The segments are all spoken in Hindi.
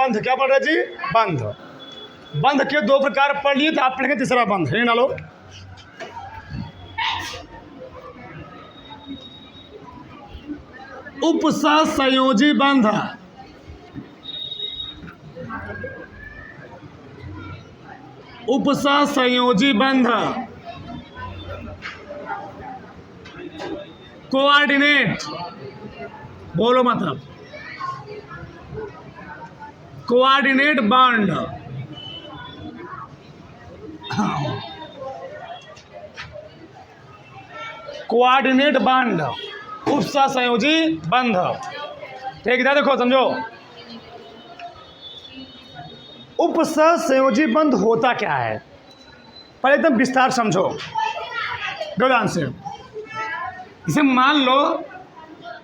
बंध। क्या पढ़ रहे जी? बंध। बंध के दो प्रकार पढ़ लिए, तो आप पढ़ेंगे तीसरा बंध। ये डालो। उपसंयोजी बंध। उपसंयोजी बंध। कोऑर्डिनेट, बोलो मतलब, कोऑर्डिनेट बॉन्ड। कोऑर्डिनेट बॉन्ड, उपसंयोजी बंध। ठीक है, देखो समझो, उपसंयोजी बंध होता क्या है, पर एकदम विस्तार समझो ध्यान से। इसे मान लो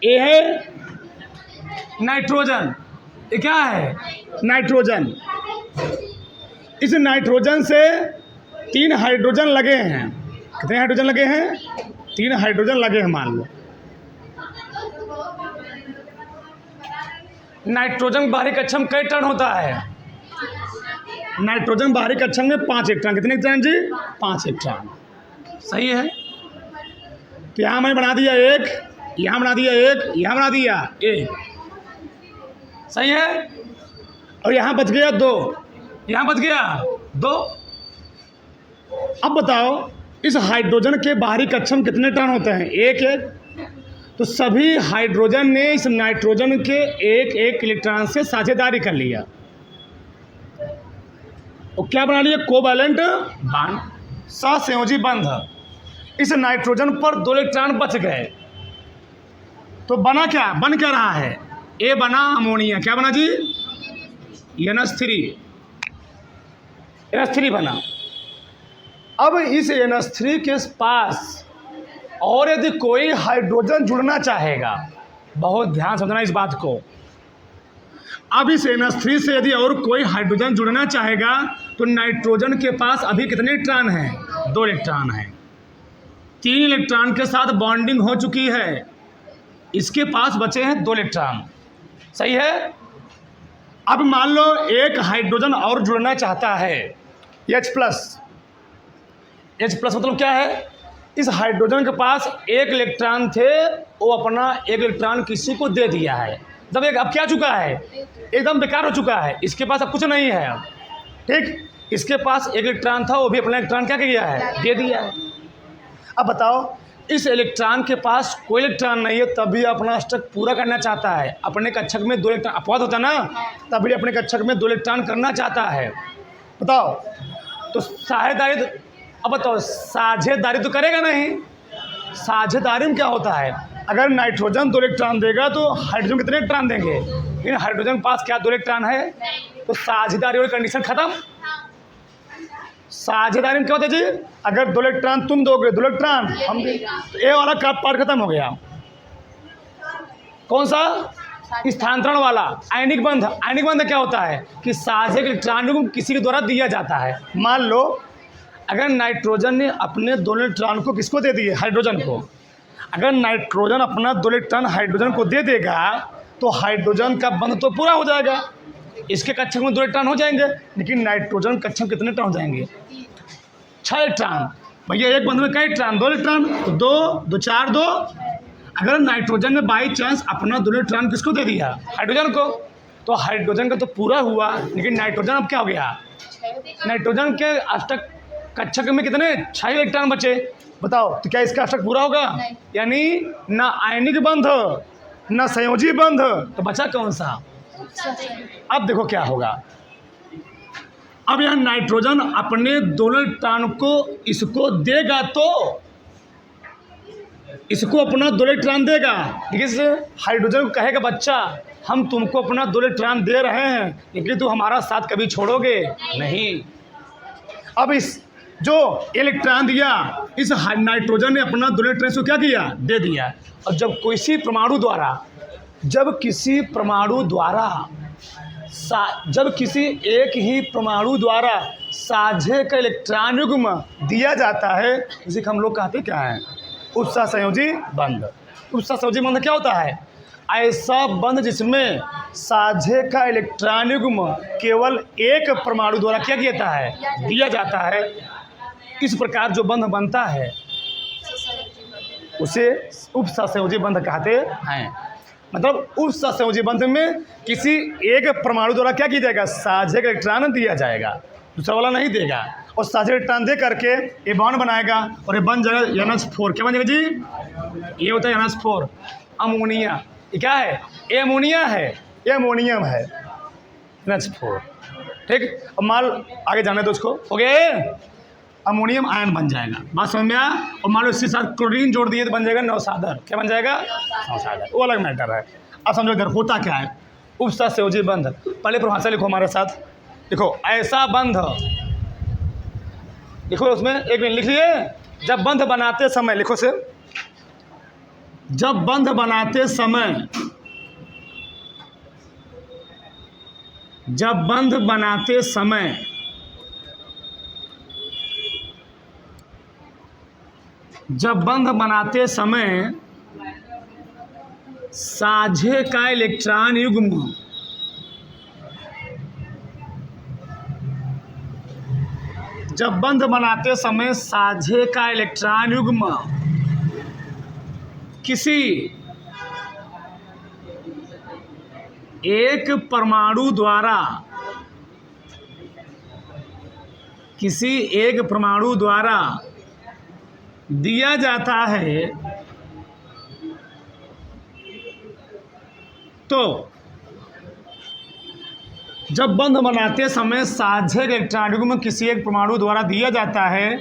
ये है नाइट्रोजन, ये क्या है? नाइट्रोजन। इस नाइट्रोजन से 3 हाइड्रोजन लगे हैं। कितने हाइड्रोजन लगे हैं? 3 हाइड्रोजन लगे हैं मान लो। नाइट्रोजन बाहरी कक्षम कई टर्न होता है? नाइट्रोजन बाहरी कक्षम में 5 इलेक्ट्रॉन। कितने इलेक्ट्रॉन जी? 5 इलेक्ट्रॉन। सही है। तो यहाँ मैंने बना दिया 1, यहाँ बना दिया 1, यहाँ बना दिया 1। सही है। और यहाँ बच गया 2, यहाँ बच गया 2। अब बताओ इस हाइड्रोजन के बाहरी कक्षम कितने टर्न होते हैं? 1 1। तो सभी हाइड्रोजन ने इस नाइट्रोजन के 1 1 इलेक्ट्रॉन से साझेदारी कर लिया और क्या बना लिया? कोवैलेंट बॉन्ड, सहसंयोजी बंध। इस नाइट्रोजन पर 2 इलेक्ट्रॉन बच गए, तो बना क्या? बन क्या रहा है? ए बना अमोनिया। क्या बना जी? NH3। NH3 बना। अब इस NH3 के पास और यदि कोई हाइड्रोजन जुड़ना चाहेगा, बहुत ध्यान समझना इस बात को, अब इस NH3 से यदि और कोई हाइड्रोजन जुड़ना चाहेगा तो नाइट्रोजन के पास अभी कितने इलेक्ट्रॉन हैं? 2 इलेक्ट्रॉन हैं। 3 इलेक्ट्रॉन के साथ बॉन्डिंग हो चुकी है, इसके पास बचे हैं 2 इलेक्ट्रॉन। सही है। अब मान लो एक हाइड्रोजन और जुड़ना चाहता है, H+। H+ मतलब क्या है? इस हाइड्रोजन के पास 1 इलेक्ट्रॉन थे, वो अपना 1 इलेक्ट्रॉन किसी को दे दिया है। जब एक अब क्या चुका है? एकदम बेकार हो चुका है, इसके पास अब कुछ नहीं है। अब ठीक, इसके पास 1 इलेक्ट्रॉन था, वो भी अपना इलेक्ट्रॉन क्या किया है? दे दिया है। अब बताओ इस इलेक्ट्रॉन के पास कोई इलेक्ट्रॉन नहीं है, तभी अपना स्टक पूरा करना चाहता है। अपने कक्षक में 2 इलेक्ट्रॉन अपवाद होता ना, तभी अपने कक्षक में 2 इलेक्ट्रॉन करना चाहता है। बताओ तो साझेदारी, अब बताओ साझेदारी तो करेगा नहीं। साझेदारी में क्या होता है? अगर नाइट्रोजन 2 इलेक्ट्रॉन देगा तो हाइड्रोजन कितने इलेक्ट्रॉन देंगे? लेकिन हाइड्रोजन के पास क्या 2 इलेक्ट्रॉन है, तो साझेदारी वाली कंडीशन खत्म। साझेदारी में क्या होता है जी? अगर 2 इलेक्ट्रॉन तुम दोगे, 2 इलेक्ट्रॉन हम, तो ये वाला पार्ट खत्म हो गया। कौन सा? स्थानांतरण वाला। आयनिक बंध। आयनिक बंध क्या होता है कि साझे इलेक्ट्रॉन को किसी के द्वारा दिया जाता है। मान लो अगर नाइट्रोजन ने अपने 2 इलेक्ट्रॉन को किसको दे दिए? हाइड्रोजन को। अगर नाइट्रोजन अपना 2 इलेक्ट्रॉन हाइड्रोजन को दे देगा तो हाइड्रोजन का बंध तो पूरा हो जाएगा, इसके कक्षक में 2 इलेक्ट्रॉन हो जाएंगे। लेकिन नाइट्रोजन कक्षक में कितने इलेक्ट्रॉन हो जाएंगे? 6 इलेक्ट्रॉन। भैया एक बंध में कई इलेक्ट्रॉन? 2 इलेक्ट्रॉन। तो 2 2 4 2। अगर नाइट्रोजन ने बाई चांस अपना 2 इलेक्ट्रॉन किसको दे दिया? हाइड्रोजन को, तो हाइड्रोजन का तो पूरा हुआ, लेकिन नाइट्रोजन अब क्या हो गया? नाइट्रोजन के अष्टक कक्षक में कितने? 6 इलेक्ट्रॉन बचे। बताओ तो क्या इसका अष्टक पूरा होगा? यानी ना आयनिक बंध ना संयोजी बंध, तो बचा कौन सा? अब देखो क्या होगा। अब यह नाइट्रोजन अपने 2 इलेक्ट्रॉन को इसको देगा, तो इसको अपना 2 इलेक्ट्रॉन देगा, लेकिन इस हाइड्रोजन को कहेगा बच्चा हम तुमको अपना 2 इलेक्ट्रॉन दे रहे हैं, लेकिन तुम हमारा साथ कभी छोड़ोगे नहीं। अब इस जो इलेक्ट्रॉन दिया, इस नाइट्रोजन ने अपना 2 इलेक्ट्रॉन को क्या किया? दे दिया। और जब किसी परमाणु एक ही परमाणु द्वारा साझे का इलेक्ट्रॉन युग्म दिया जाता है, इसे हम लोग कहते क्या है? उपसंयोजी बंध। उपसंयोजी बंध क्या होता है? ऐसा बंध जिसमें साझे का इलेक्ट्रॉन युग्म केवल एक परमाणु द्वारा क्या किया है, दिया जाता है। इस प्रकार जो बंध बनता है उसे उपसहसंयोजी बंध कहते हैं। मतलब उपसहसंयोजी बंध में किसी एक परमाणु द्वारा क्या किया जाएगा, साझे का इलेक्ट्रॉन दिया जाएगा, दूसरा वाला नहीं देगा, और साझे इलेक्ट्रॉन दे करके ये बॉन्ड बनाएगा और ये बन जाएगा NH4। क्या बन जाएगा जी, ये होता है NH4 अमोनिया। ये क्या है, ये अमोनिया है, ये अमोनियम है NH4। ठीक, अब माल आगे जाने दो उसको, हो गया अमोनियम आयन बन जाएगा, बात समझ में आया। और मान लो इसके साथ क्लोरीन जोड़ दिए तो बन जाएगा नौसादर। क्या बन जाएगा, नौसादर, वो अलग मैटर है। अब समझो इधर होता क्या है, उपसहसंयोजी बंध। पहले परिभाषा लिखो हमारे साथ, देखो ऐसा बंध, लिखो उसमें एक मिनट लिख लिए। जब बंध बनाते समय, लिखो से, जब बंध बनाते समय, जब बंध बनाते समय जब बंध बनाते समय साझे का इलेक्ट्रॉन युग्म जब बंध बनाते समय साझे का इलेक्ट्रॉन युग्म किसी एक परमाणु द्वारा दिया जाता है, तो जब बंध बनाते समय साझे के इलेक्ट्रॉन युग्म किसी एक परमाणु द्वारा दिया जाता है,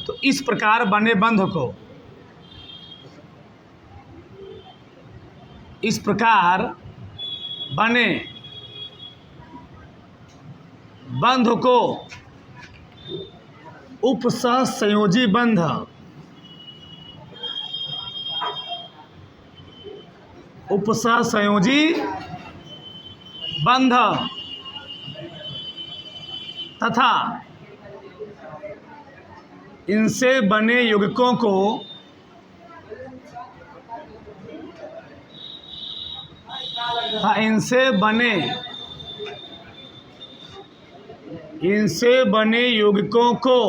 तो इस प्रकार बने बंध को, इस प्रकार बने बंध को उपसहसंयोजी बंध, उपसहसंयोजी बंध तथा इनसे बने यौगिकों को इनसे बने यौगिकों को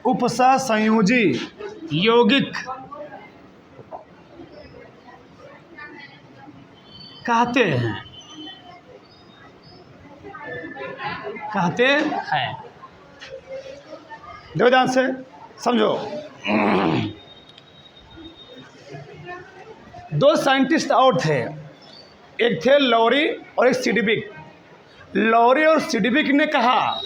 उपसहसंयोजी यौगिक कहते हैं। देखो ध्यान से समझो, दो साइंटिस्ट और थे, एक थे लॉरी और एक सिडविक। लॉरी और सिडविक ने कहा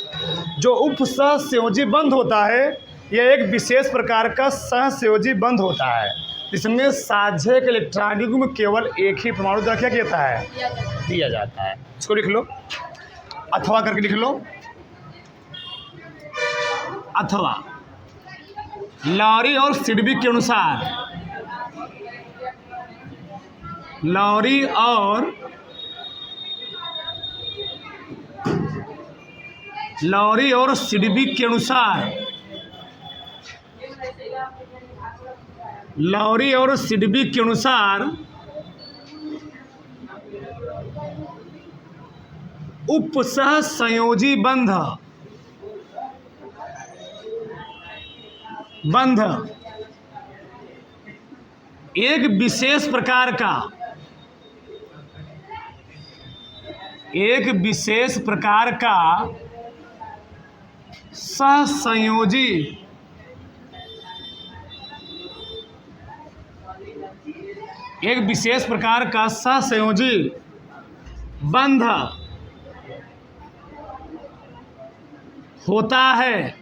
जो उपसहसंयोजी बंध होता है यह एक विशेष प्रकार का सहसंयोजी बंध होता है जिसमें साझे के इलेक्ट्रॉन युग्म केवल एक ही परमाणु द्वारा क्या किया है, दिया जाता है। इसको लिख लो, अथवा करके लिख लो, अथवा। लॉरी और सिडविक के अनुसार, लॉरी और सिडविक के अनुसार, लॉरी और सिडविक के अनुसार उपसहसंयोजी बंध एक विशेष प्रकार का सहसंयोजी बंध होता है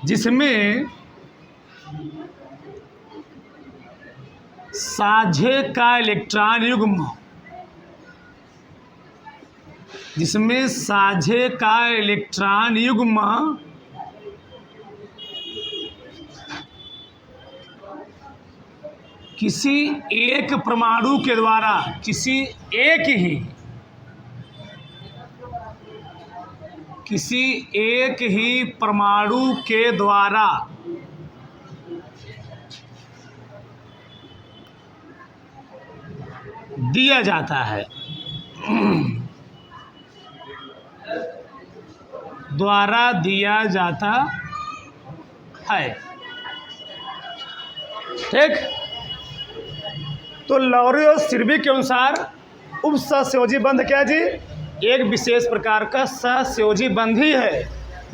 जिसमें साझे का इलेक्ट्रॉन युग्म किसी एक परमाणु के द्वारा, किसी एक ही किसी एक ही परमाणु के द्वारा दिया जाता है, द्वारा दिया जाता है। ठीक, तो लॉरी और सिरबी के अनुसार उपसहसंयोजी बंध क्या जी? एक विशेष प्रकार का सहसंयोजी बंध ही है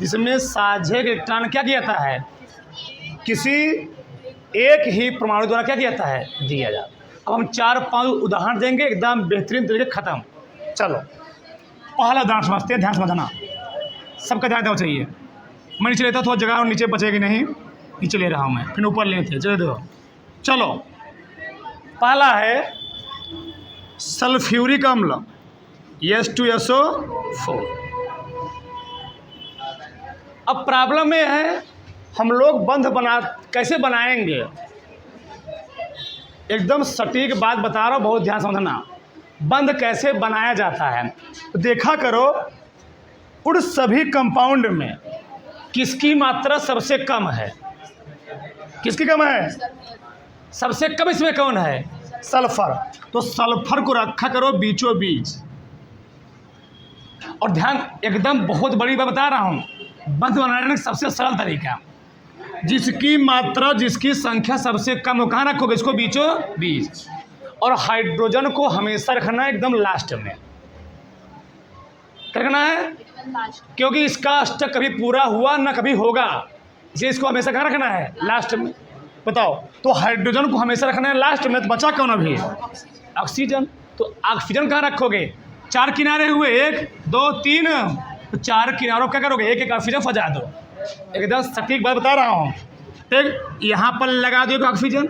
जिसमें साझे इलेक्ट्रॉन क्या किया जाता है? किसी एक ही परमाणु द्वारा क्या किया जाता है? दिया जाता है। अब हम 4-5 उदाहरण देंगे, एकदम बेहतरीन तरीके खत्म। चलो पहला उदाहरण समझते हैं, ध्यान समझना, सबका ध्यान देना चाहिए। मैं नीचे लेता, थोड़ा जगह और नीचे बचेगी नहीं, नीचे ले रहा हूँ मैं, फिर ऊपर लेते चलो दो। चलो पहला है सल्फ्यूरिक अम्ल H2SO4। अब प्रॉब्लम ये है हम लोग बंध कैसे बनाएंगे? एकदम सटीक बात बता रहा हूँ, बहुत ध्यान समझना। बंध कैसे बनाया जाता है तो देखा करो, उन सभी कंपाउंड में किसकी मात्रा सबसे कम है? किसकी कम है? सबसे कम इसमें कौन है? सल्फर। तो सल्फर को रखा करो बीचों बीच। और ध्यान, एकदम बहुत बड़ी बात बता रहा हूँ, बंध बनाने का सबसे सरल तरीका, जिसकी मात्रा जिसकी संख्या सबसे कम हो, कहाँ रखोगे? इसको बीचों बीच। और हाइड्रोजन को हमेशा रखना है एकदम लास्ट में। क्या रखना है? क्योंकि इसका अष्टक कभी पूरा हुआ ना कभी होगा, इसलिए इसको हमेशा कहाँ रखना है? लास्ट में। बताओ, तो हाइड्रोजन को हमेशा रखना है लास्ट में, तो बचा कौन अभी? ऑक्सीजन। तो ऑक्सीजन कहाँ रखोगे? 4 किनारे हुए, 1 2 3, तो 4 किनारों क्या करोगे? एक एक ऑक्सीजन फंसा दो। एकदम सटीक बात बता रहा हूँ। ठीक, यहाँ पर लगा दो एक ऑक्सीजन,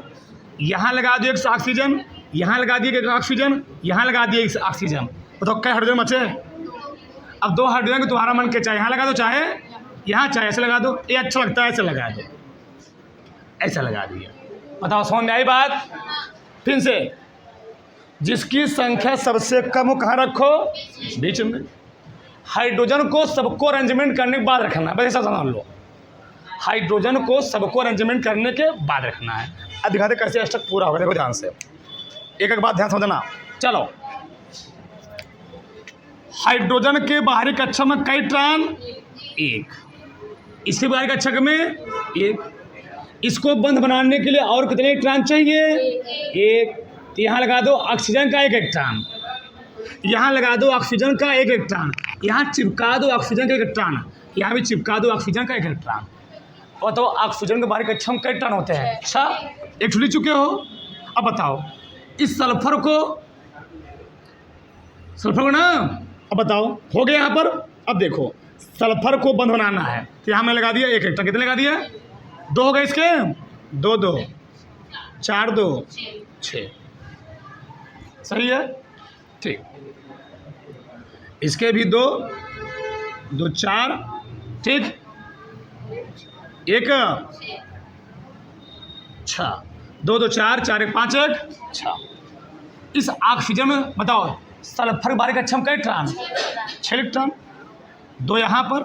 यहाँ लगा दो एक ऑक्सीजन, यहाँ लगा दिए एक ऑक्सीजन, यहाँ लगा दिए एक ऑक्सीजन। बताओ क्या हाइड्रोजन बचे? अब 2 हाइड्रोजन को तुम्हारा मन के चाहे यहाँ लगा दो, चाहे यहाँ, चाहे ऐसे लगा दो। ये अच्छा लगता है, ऐसे लगा दो, ऐसा लगा दिया। बताओ समझ में आई बात? फिर से, जिसकी संख्या सबसे कम हो कहाँ रखो? बीच में। हाइड्रोजन को सबको अरेंजमेंट करने के बाद रखना है, बस ऐसा समझ लो। हाइड्रोजन को सबको अरेंजमेंट करने के बाद रखना है। अब दिखाते कैसे अष्टक पूरा होगा, देखो ध्यान से, एक एक बात ध्यान समझना। चलो, हाइड्रोजन के बाहरी कक्षक में कई इलेक्ट्रॉन? 1। इसके बाहरी कक्षक में 1। इसको बंध बनाने के लिए और कितने इलेक्ट्रॉन चाहिए? 1। तो यहाँ लगा दो ऑक्सीजन का 1 इलेक्ट्रॉन, यहाँ लगा दो ऑक्सीजन का 1 इलेक्ट्रॉन, यहाँ चिपका दो ऑक्सीजन का 1 इलेक्ट्रॉन, यहाँ भी चिपका दो ऑक्सीजन का 1 इलेक्ट्रॉन। और तो ऑक्सीजन के बाहरी कक्षक में कई इलेक्ट्रॉन होते हैं? अच्छा, एक छुली चुके हो। अब बताओ, इस सल्फर को ना, अब बताओ हो गया यहाँ पर। अब देखो, सल्फर को बंध बनाना है तो यहाँ मैं लगा दिया 1 इलेक्ट्रॉन। कितने लगा दिया? 2 हो गए इसके, 2 2 4 2 6। सही है? ठीक, इसके भी 2 2 4, ठीक, 1 6, 2 2 4 4 1 5 1 6। इस ऑक्सीजन में बताओ सल्फर बाहरी कक्षक में कई इलेक्ट्रॉन? 6 इलेक्ट्रॉन। 2 यहाँ पर,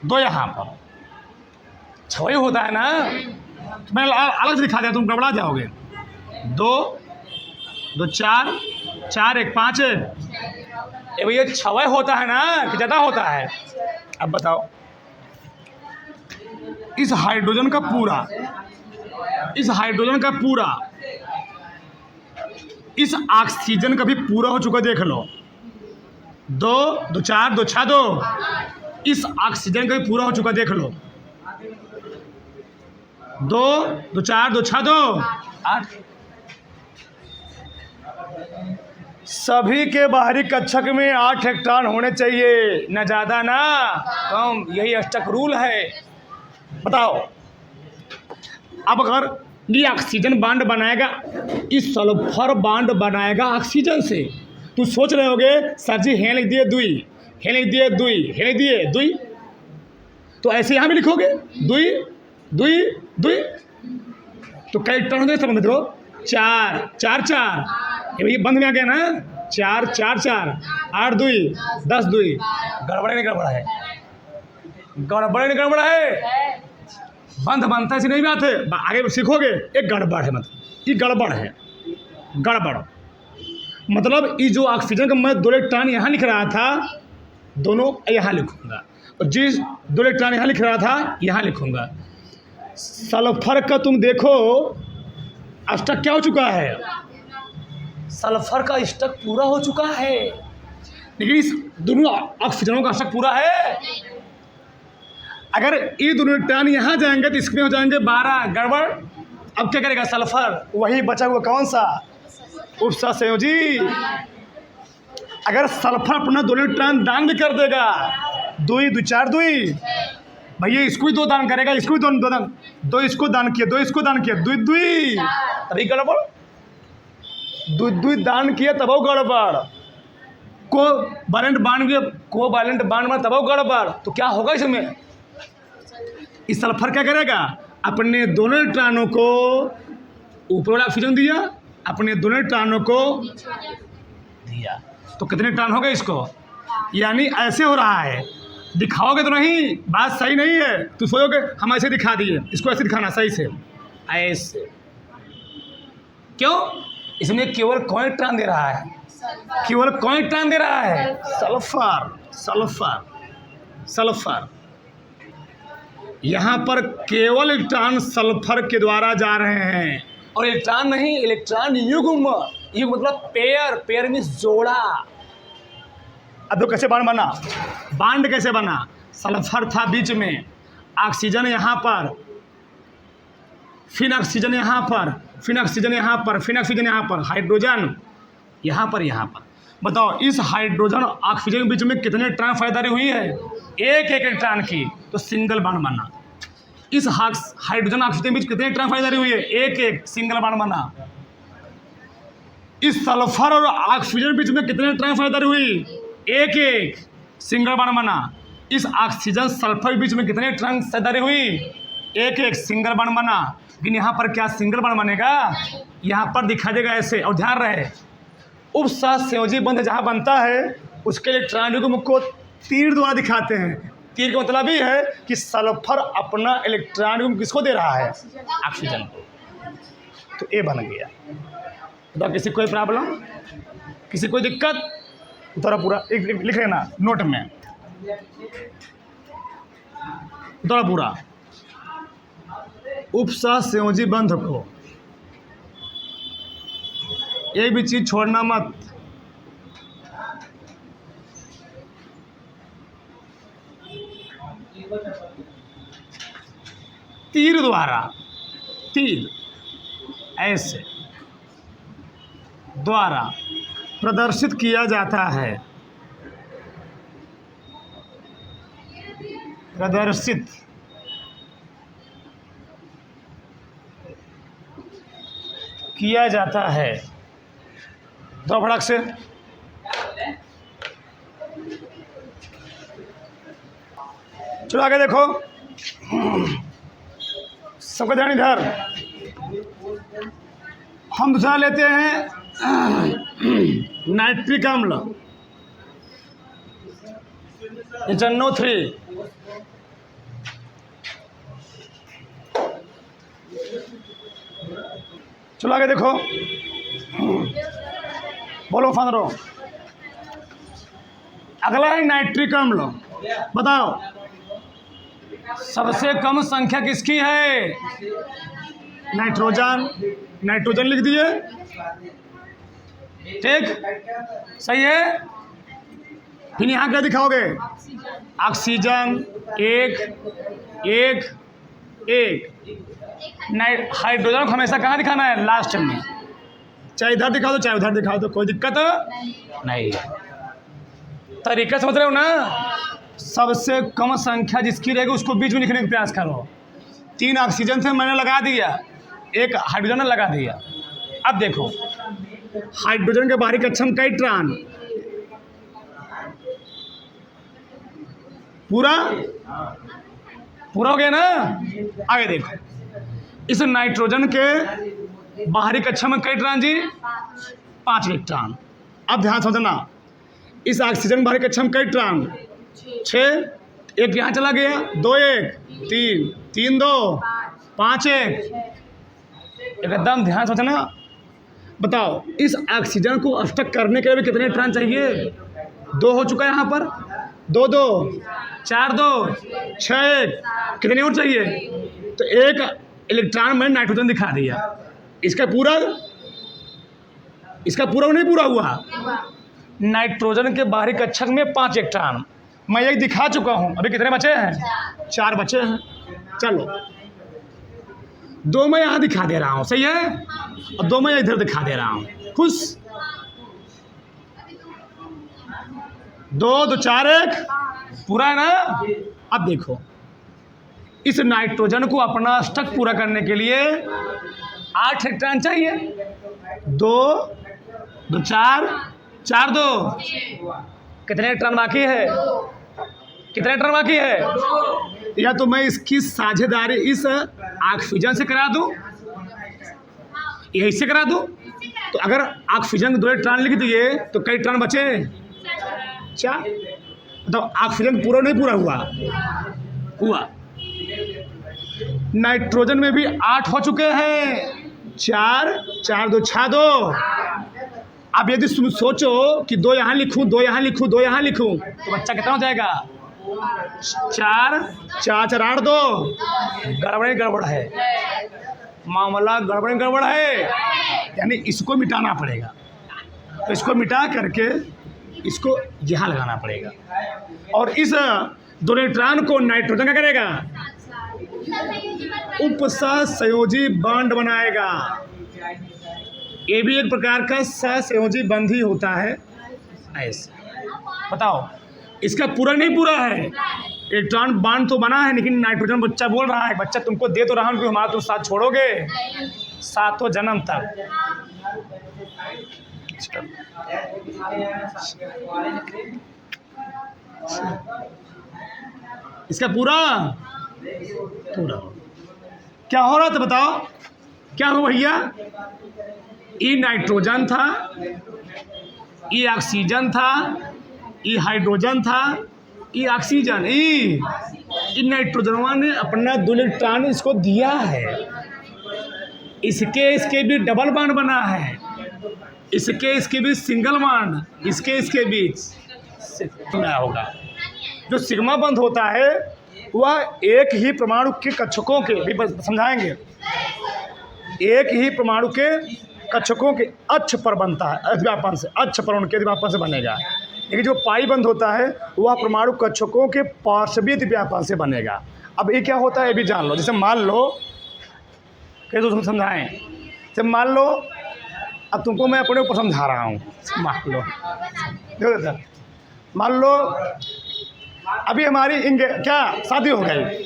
2 यहाँ पर, 6 ही होता है ना। तो मैं अलग से दिखा दिया, तुम गड़बड़ा जाओगे। 2 2 4 4 1 5 1। भैया 6 होता है ना कि ज़्यादा होता है? अब बताओ, इस हाइड्रोजन का पूरा, इस हाइड्रोजन का पूरा, इस ऑक्सीजन का भी पूरा हो चुका, देख लो। 2 2 4 2 6 2। इस ऑक्सीजन का भी पूरा हो चुका, देख लो। 2 2 4 2 6 2 8। सभी के बाहरी कक्षक में 8 इलेक्ट्रॉन होने चाहिए, न ज़्यादा ना कम। यही अष्टक रूल है। बताओ, अब अगर ये ऑक्सीजन बॉन्ड बनाएगा, इस सल्फर बॉन्ड बनाएगा ऑक्सीजन से, तो सोच रहे होगे सर जी हैं लिख दिए 2, हैं लिख दिए 2, हैं लिख दिए 2, तो ऐसे यहाँ भी लिखोगे 2 2 2। तो कई इलेक्ट्रॉन होंगे सब मित्रों? 4 4 4। ये बंद में आ गया ना, 4 4 4 8 दुई 10 दुई। गड़बड़ नहीं गड़बड़ है, गड़बड़ नहीं गड़बड़ है। बंध बनता है, ऐसी नहीं बात है, आगे सीखोगे। एक गड़बड़ है, मतलब ये गड़बड़ है। गड़बड़ मतलब ये जो ऑक्सीजन का मैं 2 इलेक्ट्रॉन यहाँ लिख रहा था, दोनों यहाँ लिखूंगा, और जिस 2 इलेक्ट्रॉन यहाँ लिख रहा था यहाँ लिखूंगा। सल्फर का तुम देखो स्टक क्या हो चुका है, सल्फर का स्टक पूरा हो चुका है, लेकिन इस दोनों ऑक्सीजनों का स्टक पूरा है। अगर ये दोनों इलेक्ट्रॉन यहाँ जाएंगे तो इसमें हो जाएंगे 12। गड़बड़। अब क्या करेगा सल्फर, वही बचा हुआ कौन सा, उपसहसंयोजी। अगर सल्फर अपना 2 इलेक्ट्रॉन दान भी कर देगा, 2 2 4 2, भैया इसको ही 2 दान करेगा, इसको ही 2 दान, 2 इसको दान किया, 2 इसको दान किया, 2 2, तभी गड़बड़। 2 2 दान किया तब गड़बड़। को बैलेंट बांड में तब गड़बड़। तो क्या होगा इसमें, इस सल्फर क्या करेगा, अपने दोनों इलेक्ट्रॉनों को ऊपर वाला ऑक्सीजन दिया, अपने दोनों इलेक्ट्रॉनों को दिया, तो कितने इलेक्ट्रॉन हो गए इसको, यानी ऐसे हो रहा है। दिखाओगे तो नहीं, बात सही नहीं है। तो सोचोगे हम ऐसे दिखा दिए, इसको ऐसे दिखाना सही से, ऐसे। क्यों, इसमें केवल कौन इलेक्ट्रॉन दे रहा है, केवल कौन इलेक्ट्रॉन दे रहा है, सल्फर। सल्फर सल्फर यहाँ पर केवल इलेक्ट्रॉन सल्फर के द्वारा जा रहे हैं, और इलेक्ट्रॉन नहीं, इलेक्ट्रॉन युग्म। युग्म मतलब पेयर, पेयर मीन्स जोड़ा। अब तो कैसे बांड बना, बांड कैसे बना, सल्फर था बीच में, ऑक्सीजन यहाँ पर, फिर ऑक्सीजन यहाँ पर, फिर ऑक्सीजन यहाँ पर, फिर ऑक्सीजन यहाँ पर, हाइड्रोजन यहाँ पर, यहाँ पर। बताओ इस हाइड्रोजन ऑक्सीजन के बीच में कितने इलेक्ट्रॉन फायदारी हुई है, एक एक इलेक्ट्रॉन की, तो सिंगल बांड बना। इस हाइड्रोजन ऑक्सीजन के बीच कितने इलेक्ट्रॉन फायदारी हुई है, एक एक, सिंगल बांड बना। इस सल्फर और ऑक्सीजन के बीच में कितने इलेक्ट्रॉन फायदारी हुई, एक एक, सिंगल बांड बना। इस ऑक्सीजन सल्फर के बीच में कितने इलेक्ट्रॉन फायदारी हुई, एक एक, सिंगल बांड बना। लेकिन यहाँ पर क्या सिंगल बांड बनेगा, यहाँ पर दिखा देगा ऐसे। और ध्यान रहे, उपसहसंयोजी बंध जहाँ बनता है उसके इलेक्ट्रॉन युग्म को तीर द्वारा दिखाते हैं। तीर का मतलब ही है कि सल्फर अपना इलेक्ट्रॉन युग्म किसको दे रहा है, ऑक्सीजन को। तो ए बन गया। तो किसी कोई प्रॉब्लम, किसी कोई दिक्कत, थोड़ा पूरा एक लिख लेना नोट में, थोड़ा पूरा। उपसहसंयोजी बंध को एक भी चीज छोड़ना मत। तीर द्वारा, तीर ऐसे द्वारा प्रदर्शित किया जाता है, प्रदर्शित किया जाता है। तो फटाक से चलो आगे देखो, सबका ध्यान इधर। हम दूसरा लेते हैं नाइट्रिक अम्ल, NO3। चलो आगे देखो, बोलो फादरो। अगला है नाइट्रिक अम्ल। बताओ सबसे कम संख्या किसकी है, नाइट्रोजन। नाइट्रोजन लिख दिए, ठीक, सही है। फिर यहाँ क्या दिखाओगे, ऑक्सीजन एक एक एक। हाइड्रोजन को हमेशा कहाँ दिखाना है, लास्ट में। चाहे इधर दिखा दो चाहे उधर दिखा दो, कोई दिक्कत नहीं। तरीका समझ रहे हो ना, सबसे कम संख्या जिसकी रहेगी उसको बीच में लिखने का प्रयास करो। 3 ऑक्सीजन से मैंने लगा दिया, 1 हाइड्रोजन ने लगा दिया। अब देखो हाइड्रोजन के बाहरी कक्षम का इलेक्ट्रॉन पूरा पूरा हो गया ना। आगे देखो, इस नाइट्रोजन के बाहरी कक्षा में कई इलेक्ट्रॉन जी, 5 इलेक्ट्रॉन। अब ध्यान समझना, इस ऑक्सीजन बाहरी कक्षा में कई इलेक्ट्रॉन? 6, एक यहाँ चला गया, 2 1 3 3 2 5 1, एकदम ध्यान समझना। बताओ इस ऑक्सीजन को स्टक करने के लिए कितने इलेक्ट्रॉन चाहिए? 2 हो चुका है यहाँ पर, 2 2 4 2 6 1, कितने और चाहिए? तो एक इलेक्ट्रॉन में नाइट्रोजन दिखा दिया। इसका पूरा नहीं पूरा हुआ। नाइट्रोजन के बाहरी कक्षक में 5 इलेक्ट्रॉन मैं एक दिखा चुका हूं, अभी कितने बचे हैं? 4 बचे हैं। चलो 2 मैं यहां दिखा दे रहा हूं, सही है, और 2 मैं इधर दिखा दे रहा हूं। खुश? 2 2 4 1 पूरा है ना? अब देखो इस नाइट्रोजन को अपना स्टक पूरा करने के लिए 8 इलेक्ट्रॉन चाहिए। 2 2 4 4 2, कितने इलेक्ट्रॉन बाकी है? कितने इलेक्ट्रॉन बाकी है? या तो मैं इसकी साझेदारी इस ऑक्सीजन से करा दूं, यही से करा दूं। तो अगर ऑक्सीजन के 2 इलेक्ट्रॉन लिख दिए तो कई इलेक्ट्रॉन बचे? 4। तो ऑक्सीजन पूरा नहीं पूरा हुआ। नाइट्रोजन में भी 8 हो चुके हैं। 4 4 2 6 2। अब यदि तुम सोचो कि 2 यहाँ लिखूं, 2 यहाँ लिखूं, 2 यहाँ लिखूं, तो बच्चा कितना हो जाएगा? 4 4 4 8 2। गड़बड़ है, मामला गड़बड़ है, यानी इसको मिटाना पड़ेगा। तो इसको मिटा करके इसको यहाँ लगाना पड़ेगा, और इस 2 इलेक्ट्रॉन को नाइट्रोजन क्या करेगा? उपसहसंयोजी बॉन्ड बनाएगा। ये भी एक प्रकार का सहसंयोजी बंध ही होता है। ऐसे बताओ, इसका पूरा नहीं पूरा है, इलेक्ट्रॉन बॉन्ड तो बना है, लेकिन नाइट्रोजन बच्चा बोल रहा है, बच्चा तुमको दे तो रहा हूँ कि हमारा तुम साथ छोड़ोगे 7वें जन्म तक। इसका पूरा क्या हो रहा था? बताओ क्या हो भैया? ये नाइट्रोजन था, ये ऑक्सीजन था, ये हाइड्रोजन था, ये ऑक्सीजन, ये नाइट्रोजनवा ने अपना 2 इलेक्ट्रॉन इसको दिया है। इसके भी डबल बॉन्ड बना है, इसके भी सिंगल बॉन्ड, इसके बीच बना होगा। जो सिग्मा बंध होता है वह एक ही परमाणु के कक्षकों के, भी समझाएंगे, एक ही परमाणु के कक्षकों के अक्ष पर बनता है, अध्यव्यापन से, अक्ष पर उनके अध्यव्यापन से बनेगा। लेकिन जो पाई बंध होता है वह परमाणु कक्षकों के पार्श्वीय अध्यव्यापन से बनेगा। अब ये क्या होता है ये भी जान लो। जैसे मान लो, कैसे तुम समझाएं, जैसे मान लो, अब तुमको मैं अपने ऊपर समझा रहा हूँ। मान लो देखो, मान लो अभी हमारी क्या शादी हो गई,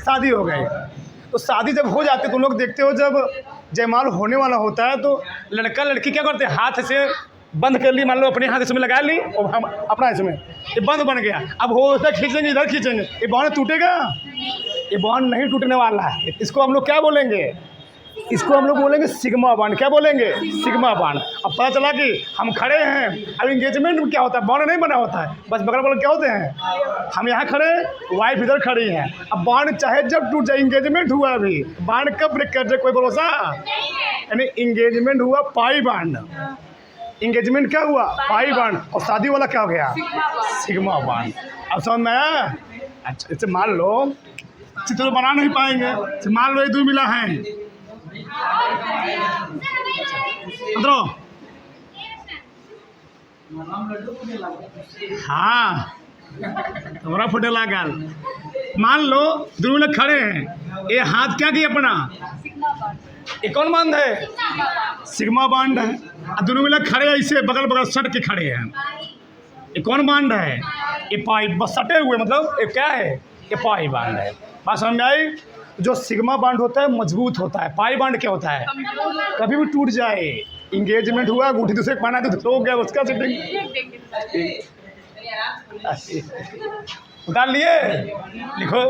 शादी हो गई, तो शादी जब हो जाती है तो लोग देखते हो जब जयमाल होने वाला होता है तो लड़का लड़की क्या करते हैं, हाथ से बंद कर ली, मान लो अपने हाथ इसमें लगा ली और हम अपना इसमें, ये बंद बन गया। अब हो इधर खींचेंगे, इधर खींचेंगे, ये बॉन्ड टूटेगा? ये बॉन्ड नहीं टूटने वाला है। इसको हम लोग क्या बोलेंगे? इसको हम लोग बोलेंगे सिग्मा बॉन्ड। क्या बोलेंगे? Sigma bond. अब पता चला कि हम खड़े हैं, अब इंगेजमेंट में क्या होता है, बॉन्ड नहीं बना होता है, बस बगल बगल क्या होते हैं, हम यहाँ खड़े, वाइफ इधर खड़ी है। अब बॉन्ड चाहे जब टूट जाए, इंगेजमेंट हुआ, अभी बॉन्ड कब ब्रेक कर जाए कोई भरोसा? यानी इंगेजमेंट हुआ पाई बॉन्ड, इंगेजमेंट क्या हुआ? पाई बॉन्ड, और शादी वाला क्या हो गया? Sigma bond. अब समझ में आया? अच्छा, इससे मान लो चित्र तो बना नहीं पाएंगे, मान लो ये 2 मिला है, हाँ तुम्हारा फोटो लागल। मान लो 2 लोग खड़े हैं, ये हाथ क्या किया अपना, ये कौन बॉन्ड है? सिग्मा बॉन्ड है। और 2 लोग खड़े ऐसे बगल बगल सट के खड़े हैं, ये कौन बॉन्ड है? ये पाई, बस सटे हुए, मतलब ये क्या है? ये पाई बॉन्ड है। बात समझ में आई? जो सिग्मा बॉन्ड होता है मजबूत होता है, पाई बॉन्ड क्या होता है? कभी भी टूट जाए, इंगेजमेंट हुआ, अंगूठी दूसरे को पहना तो हो गया, उसका सेटिंग उतार लिए। लिखो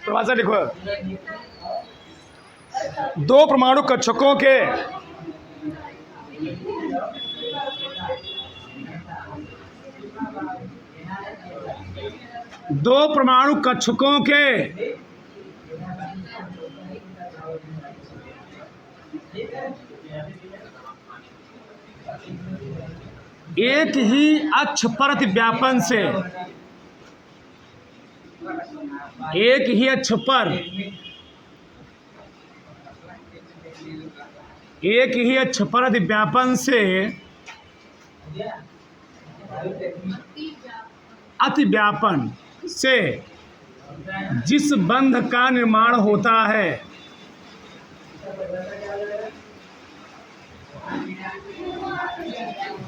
परिभाषा, लिखो 2 परमाणु कक्षकों के दो परमाणु कक्षकों के एक ही अक्ष पर अतिव्यापन से, एक ही अक्ष पर, एक ही अक्ष पर अतिव्यापन से, अतिव्यापन से जिस बंध का निर्माण होता है,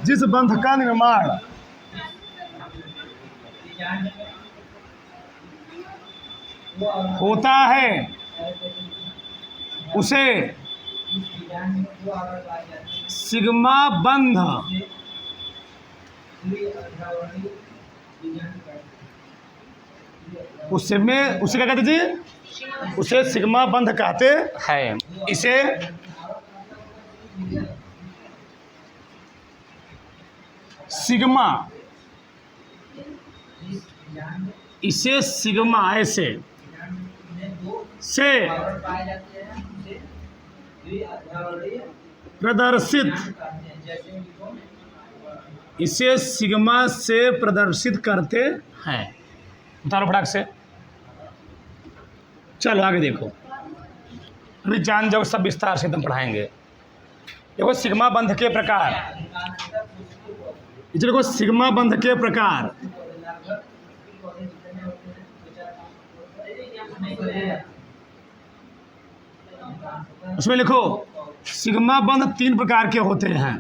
जिस बंध का निर्माण होता है उसे सिग्मा बंध, उसे क्या कहते जी? उसे सिग्मा बंध कहते हैं। इसे सिग्मा, इसे सिग्मा ऐसे से प्रदर्शित, इसे सिग्मा से प्रदर्शित करते हैं। उतारो फटाक से। चलो आगे देखो, अभी जान जाओ, सब विस्तार से एकदम पढ़ाएंगे। देखो सिग्मा बंध के प्रकार, देखो सिग्मा बंध के प्रकार। उसमें लिखो सिग्मा बंध 3 प्रकार के होते हैं।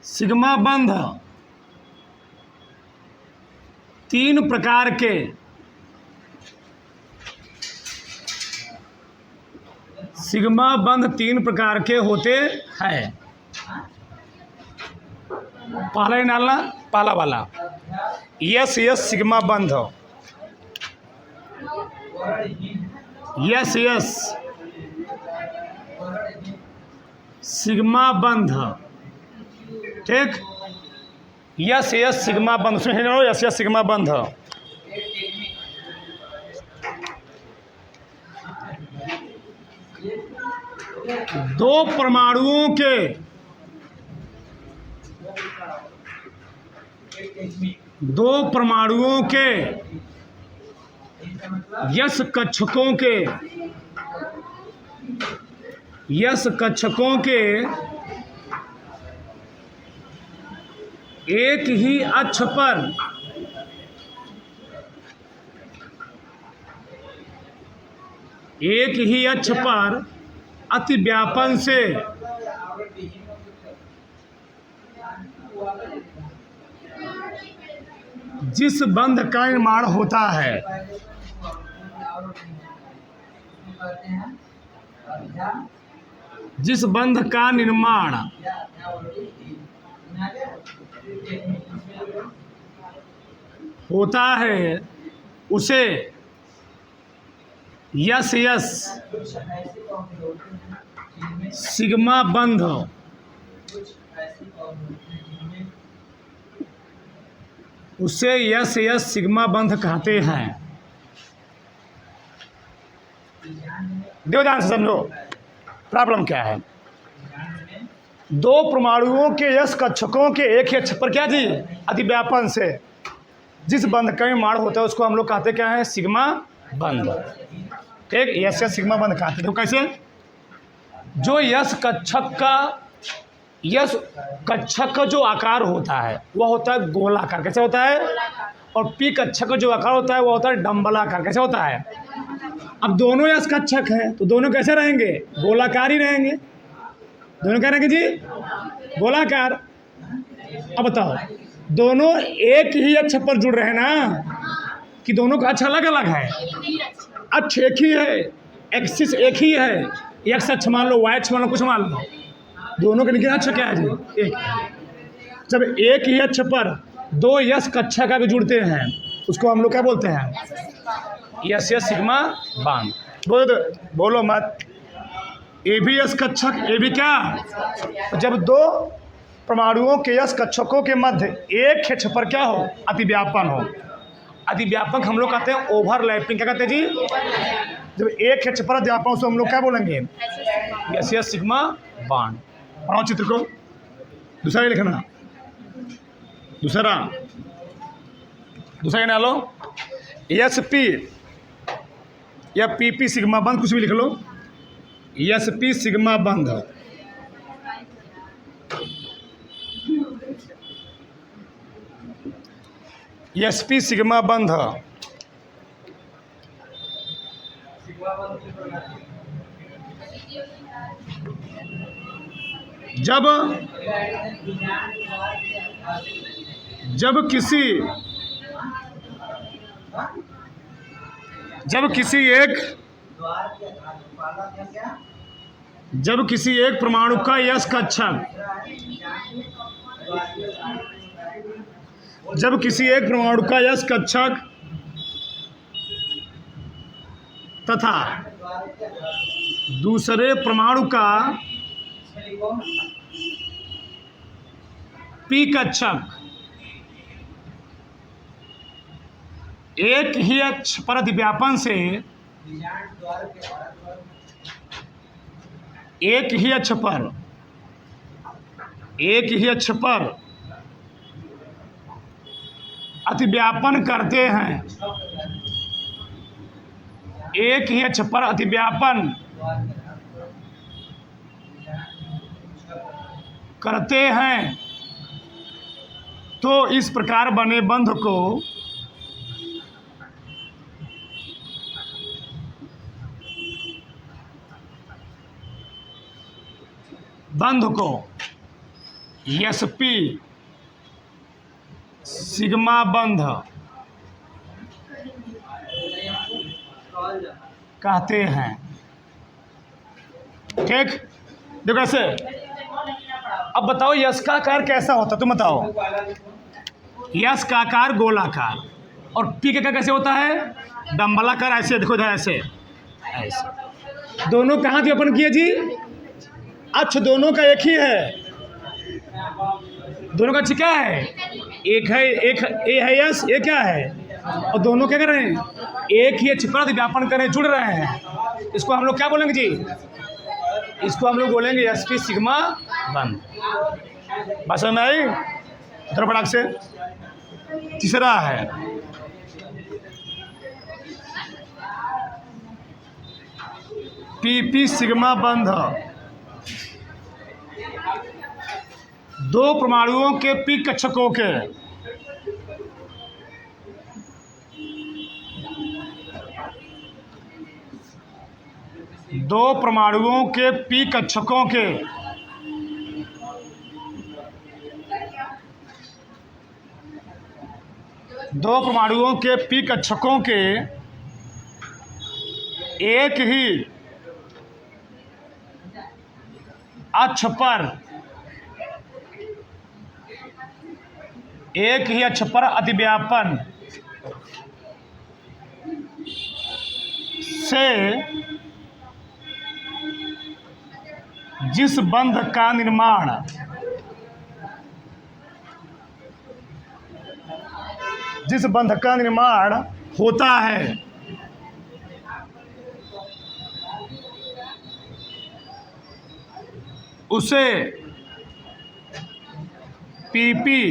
सिग्मा बंध 3 प्रकार के, सिग्मा बंध 3 प्रकार के होते हैं। पहला ही डालना, पहला वाला यस यस सिग्मा बंध, यस यस सिग्मा बंध, ठीक। यस यस सिग्मा बंध, उसमें यस यस सिग्मा बंध। दो परमाणुओं के, दो परमाणुओं के यस कक्षकों के, यस कक्षकों के एक ही अक्ष पर, एक ही अक्ष पर अतिव्यापन से जिस बंध का निर्माण होता है, जिस बंध का निर्माण होता है उसे यस यस सिग्मा बंध, उसे यस यस सिग्मा बंध कहते हैं। ध्यान से समझो प्रॉब्लम क्या है। दो परमाणुओं के यस कक्षकों के एक ही अक्ष पर क्या जी अतिव्यापन से जिस बंध का निर्माण होता है उसको हम लोग कहते क्या है? सिग्मा बंध। ठीक, यस यस सिग्मा बंध कहते हैं। तो कैसे? जो यस कक्षक का जो आकार होता है वह होता है गोलाकार। कैसे होता है? और पी कक्षक का जो आकार होता है वह होता है डंबलाकार। कैसे होता है? अब दोनों यस कक्षक हैं तो दोनों कैसे रहेंगे? गोलाकार ही रहेंगे। दोनों क्या रहेंगे जी? गोलाकार। अब बताओ दोनों एक ही अक्ष पर जुड़ रहे हैं ना, कि दोनों का अक्ष अलग अलग है? अक्ष एक ही है, एक्सिस एक ही है। एक्स अक्ष मान लो, वाई अक्ष मान लो, कुछ मान लो, दोनों के लेकिन अक्ष क्या है जी? एक। जब एक ही अक्ष पर दो यस कक्षक आगे जुड़ते हैं उसको हम लोग क्या बोलते हैं? यस यस सिग्मा बंध। बोलो मत। ए भी यस कक्षक, ए भी क्या, जब दो परमाणुओं के यस कक्षकों के मध्य एक क्षेत्र पर क्या हो, अतिव्यापन हो। अतिव्यापक हम लोग कहते हैं ओवरलैपिंग, क्या कहते हैं जी, जब एक क्षेत्र पर अतिव्यापन उसको हम लोग क्या बोलेंगे, गैसीय सिग्मा बॉन्ड। बनाओ चित्र को, दूसरा ये लिखना, दूसरा क्या डालो, एस पी या पी पी सिग्मा बंध, कुछ भी लिख लो, एस पी सिग्मा बंध, एस पी सिग्मा बंध जब किसी एक परमाणु का यस कक्षक, जब किसी एक परमाणु का यस कक्षक तथा दूसरे परमाणु का पी कक्षक एक ही अक्ष पर अतिव्यापन से, एक ही अक्ष पर अतिव्यापन करते हैं, एक ही अक्ष पर अतिव्यापन करते हैं, तो इस प्रकार बने बंध को एसपी सिग्मा बंध कहते हैं। ठीक, देखो ऐसे। अब बताओ यश का आकार कैसा होता है, तुम बताओ। यश का आकार गोलाकार, और पी का कैसे होता है, डंबलाकार। ऐसे देखो इधर, ऐसे ऐसे। दोनों कहाँ अतिव्यापन किए जी, अक्ष दोनों का एक ही है, दोनों का अक्ष क्या है, एक है, एक ए है यश, ये क्या है, और दोनों क्या कर रहे हैं, एक ही अक्ष पर अतिव्यापन कर रहे हैं, जुड़ रहे हैं। इसको हम लोग क्या बोलेंगे जी, इसको हम लोग बोलेंगे एसपी सिग्मा बंध। बस में आई, थोड़ा फटाक से। तीसरा है पीपी सिग्मा बंध। दो परमाणुओं के पी कक्षकों के दो परमाणुओं के पी कक्षकों के दो परमाणुओं के पी कक्षकों के एक ही अक्ष पर अतिव्यापन से जिस बंध का निर्माण होता है उसे पीपी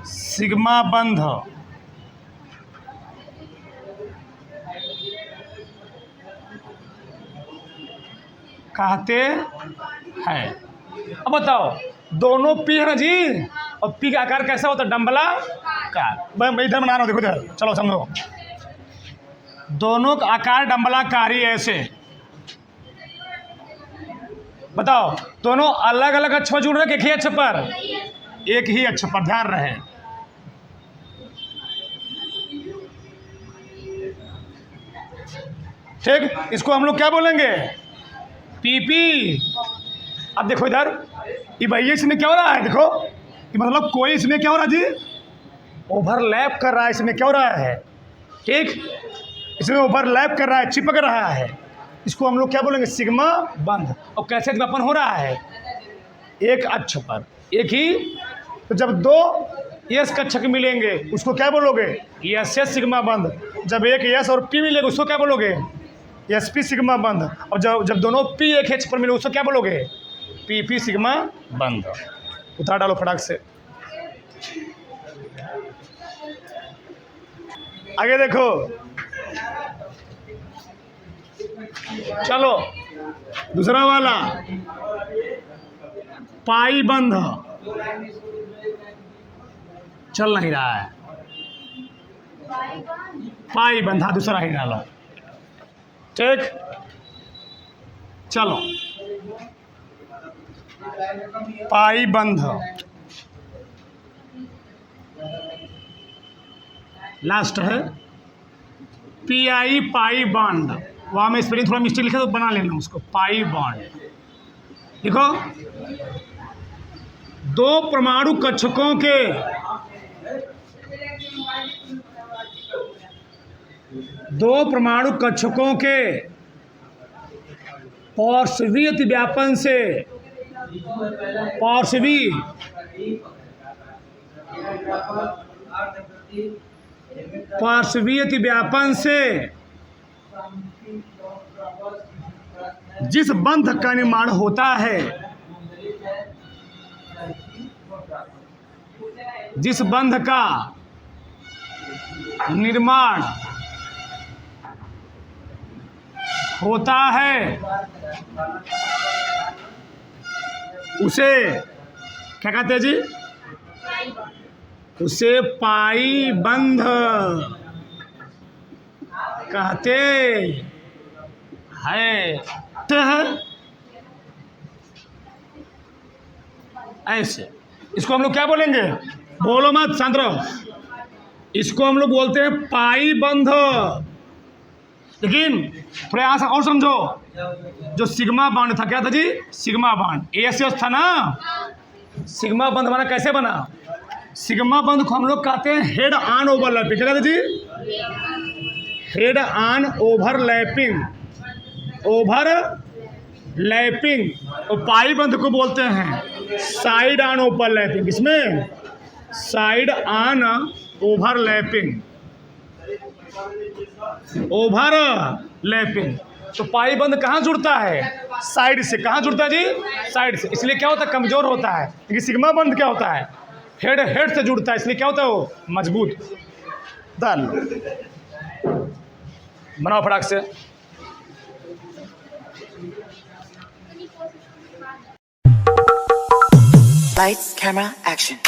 सिग्मा बंध कहते हैं। अब बताओ, दोनों पी है ना जी, और पी का आकार कैसा होता है, डंबलाकार। मैं इधर बना रहा हूँ, देखो इधर, चलो समझो। दोनों का आकार डंबलाकारी ऐसे। बताओ, दोनों अलग अलग अक्ष पर जुड़ रहे, एक ही अक्ष पर, एक ही अक्ष पर, ध्यान रहे। ठीक, इसको हम लोग क्या बोलेंगे, पीपी। अब देखो इधर, ये भैया इसमें क्या हो रहा है, देखो कि मतलब कोई इसमें क्या हो रहा है जी, ओवरलैप कर रहा है, इसमें क्या हो रहा है, ठीक, इसमें ओवरलैप कर रहा है, चिपक रहा है। इसको हम लोग क्या बोलेंगे, सिग्मा बंध। और कैसे ज्ञापन हो रहा है, एक अक्ष पर, एक ही। तो जब दो यस कक्षक मिलेंगे उसको क्या बोलोगे, यस एस सिग्मा बंध। जब एक यस और पी मिलेगा उसको क्या बोलोगे, एस पी सिग्मा बंध। और जब दोनों पी एक एच पर मिले उसको क्या बोलोगे, पी पी सिग्मा बंध। उतार डालो फटाक से। आगे देखो, चलो दूसरा वाला पाई बंध चल नहीं रहा है, पाई बंधा दूसरा ही डालो। ठीक, चलो पाई बंध, लास्ट है पी आई पाई बॉन्ड। वहाँ में स्पेलिंग थोड़ा मिस्टेक लिखा तो बना लेना उसको, पाई बॉन्ड। देखो, दो परमाणु कक्षकों के पार्श्वीय व्यापन से पार्श्वीय व्यापन से जिस बंध का निर्माण होता है, जिस बंध का निर्माण होता है उसे क्या कहते हैं जी, उसे पाई बंध कहते हैं। ऐसे इसको हम लोग क्या बोलेंगे, बोलो मत, शांत रहो। इसको हम लोग बोलते हैं पाई बंध। लेकिन थोड़ा यहाँ से और समझो, जो सिग्मा बॉन्ड था, क्या था जी, सिग्मा बॉन्ड एस था ना। सिग्मा बंध हमारा कैसे बना, सिग्मा बंध को हम लोग कहते हैं हेड ऑन ओवरलैपिंग। क्या कहते जी, हेड ऑन ओवरलैपिंग, और पाई बंध को बोलते हैं साइड ऑन ओवरलैपिंग। इसमें साइड ऑन ओवरलैपिंग, तो पाई बंध कहाँ जुड़ता है, साइड से। कहाँ जुड़ता है जी, साइड से। इसलिए क्या होता है, कमजोर होता है। क्योंकि सिग्मा बंध क्या होता है, हेड से जुड़ता है, इसलिए क्या होता है, वो मजबूत। डाल बनाओ फटाक से। Lights, camera, action.